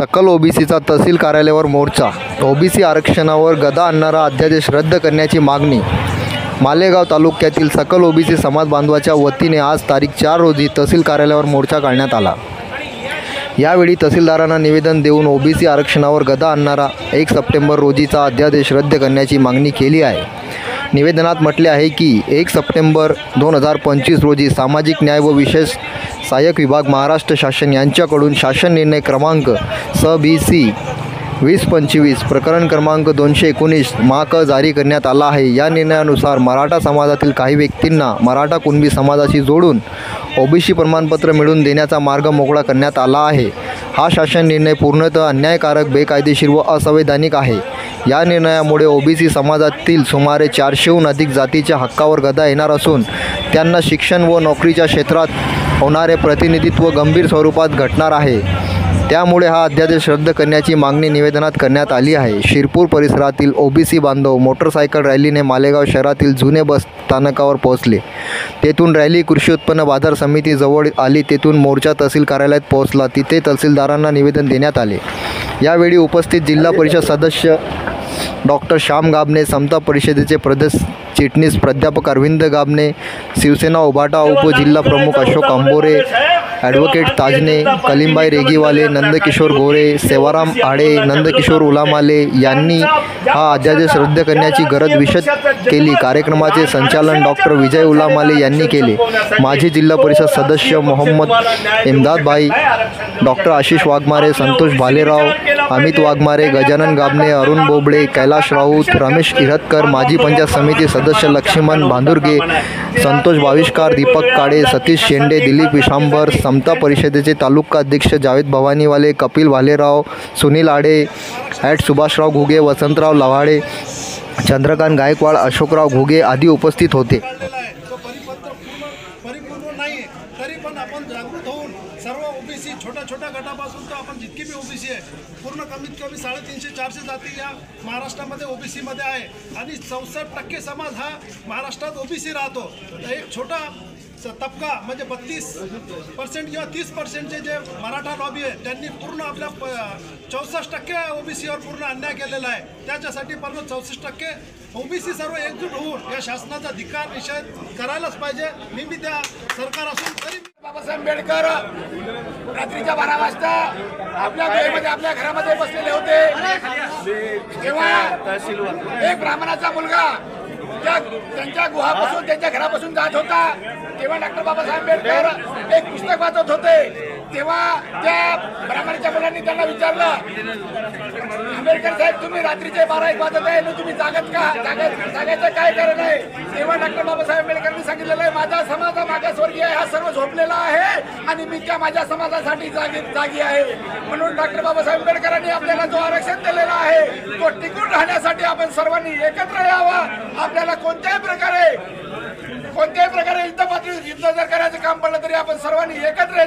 सकल ओबीसीचा तहसील कार्यालयावर मोर्चा। ओबीसी आरक्षणावर गदा आणणारा अध्यादेश रद्द करण्याची मागणी। मालेगाव तालुक्यातील सकल ओबीसी समाज बांधवाच्या वतीने आज तारीख 4 रोजी तहसील कार्यालयावर मोर्चा काढण्यात आला। यावेळी तहसीलदारांना निवेदन देऊन ओबीसी आरक्षणावर गदा आणणारा 1 सप्टेंबर रोजीचा अध्यादेश रद्द करण्याची मागणी केली आहे। निवेदनात म्हटले आहे की 1 सप्टेंबर 2025 रोजी सामाजिक न्याय व विशेष सहाय्यक विभाग महाराष्ट्र शासन यांच्याकडून शासन निर्णय क्रमांक स-बी-सी 2025 प्रकरण क्रमांक 219 माक जारी करण्यात आला आहे। या निर्णयानुसार मराठा समाजातील काही व्यक्तींना मराठा कुणबी समाजाशी जोडून ओबीसी प्रमाणपत्र मिळवून देण्याचा मार्ग मोकळा करण्यात आला आहे। हा शासन निर्णय पूर्णतः अन्यायकारक, बेकायदेशीर व असंवैधानिक आहे। या निर्णयामुळे ओबीसी समाजातील सुमारे 400हून अधिक जातीच्या हक्कावर गदा येणार असून त्यांना शिक्षण व नोकरीच्या क्षेत्रात होणारे प्रतिनिधित्व गंभीर स्वरूपात घटणार आहे। त्यामुळे हा अध्यादेश रद्द करण्याची मागणी निवेदनात करण्यात आली आहे। शिरपूर परिसरातील ओबीसी बांधव मोटरसायकल रॅलीने मालेगाव शहरातील जुने बस स्थानकावर पोहोचले। तेथून रॅली कृषी उत्पन्न बाजार समिती जवळ आली। तेथून मोर्चा तहसील कार्यालयात पोहोचला। तिथे तहसीलदारांना निवेदन देण्यात आले। यावेळी उपस्थित जिल्हा परिषद सदस्य डॉक्टर श्याम गाबणे, समता परिषदेचे प्रदेश चिटणीस प्राध्यापक अरविंद गाबणे, शिवसेना उभाटा उपजिल्हा प्रमुख अशोक अंबोरे, ॲडव्होकेट ताजने, कलीमबाई रेगीवाले, नंदकिशोर गोरे, सेवाराम आडे, नंदकिशोर उलामाले यांनी हा अध्यादेश रद्द करण्याची गरज विशद केली। कार्यक्रमाचे संचालन डॉक्टर विजय उलामाले यांनी केले। माजी जिल्हा परिषद सदस्य मोहम्मद इम्दादभाई, डॉक्टर आशिष वाघमारे, संतोष भालेराव, अमित वाघमारे, गजानन गाबणे, अरुण बोबडे, कैलाश राऊत, रमेश इरतकर, माजी पंचायत समिती सदस्य लक्ष्मण भांदुरगे, संतोष भाविष्कार, दीपक काळे, सतीश शेंडे, दिलीप विशांबर, समता परिषदेचे तालुका अध्यक्ष जावेद भवानीवाले, कपिल भालेराव, सुनील आडे, सुभाषराव घुगे, वसंतराव लवाडे, चंद्रकांत गायकवाड, अशोकराव घुगे आदी उपस्थित होते। तरी पण आपण जागृत होऊन सर्व ओबीसी छोट्या गटापासून तर आपण जितकी बी ओबीसी आहे पूर्ण कमीत कमी 350-400 जाती या महाराष्ट्रामध्ये ओबीसीमध्ये आहे आणि 64% समाज हा महाराष्ट्रात ओबीसी राहतो। एक छोटा तबका म्हणजे 32% किंवा 30%चे जे मराठा लॉबी आहे त्यांनी पूर्ण आपल्या 64% ओबीसीवर पूर्ण अन्याय केलेला आहे। त्याच्यासाठी पूर्ण 64% ओबीसी सर्व एकजूट होऊन या शासनाचा धिक्कार निषेध करायलाच पाहिजे। मी त्या सरकार असून तरी बाबासाहेब आंबेडकर रात्रीच्या 12 वाजता आपल्या घरामध्ये आपल्या घरामध्ये बसलेले होते। तेव्हा एक ब्राह्मणाचा मुलगा त्यांच्या गुहापासून त्यांच्या घरापासून जात होता। तेव्हा डॉक्टर बाबासाहेब आंबेडकर एक पुस्तक वाचत होते। तेव्हा त्या ब्राह्मणाच्या मुलांनी त्यांना विचारलं, आंबेडकर साहेब तुम्ही रात्रीचे 12-1 वाजत आहे ना, तुम्ही जागत का? जागायचं काय कारण आहे? तेव्हा डॉक्टर बाबासाहेब आंबेडकरांनी सांगितलेलं आहे, माझा समाज मागासवर्गीय हा सर्व झोपलेला आहे आणि मी त्या माझ्या समाजासाठी जागी आहे। म्हणून डॉक्टर बाबासाहेब आंबेडकरांनी आपल्याला जो आरक्षण दिलेला आहे तो टिकून राहण्यासाठी आपण सर्वांनी एकत्र यावं। आपल्याला कोणत्याही प्रकारे युद्ध जर करायचं काम पडलं तरी आपण सर्वांनी एकत्र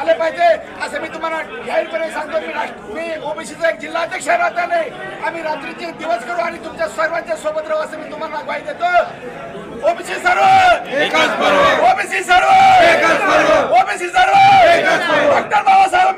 आले पाहिजे असं मी तुम्हाला जाहीरपणे सांगतो। मी ओबीसीचा एक जिल्हाध्यक्ष राहताना आम्ही रात्रीचे दिवस करू आणि तुमच्या सर्वांच्या सोबत राहू असं मी तुम्हाला ग्वाही देतो। ओबीसी सर्व एकच, ओबीसी सर्व एकच, ओबीसी सर्व एकच, डॉक्टर बाबासाहेब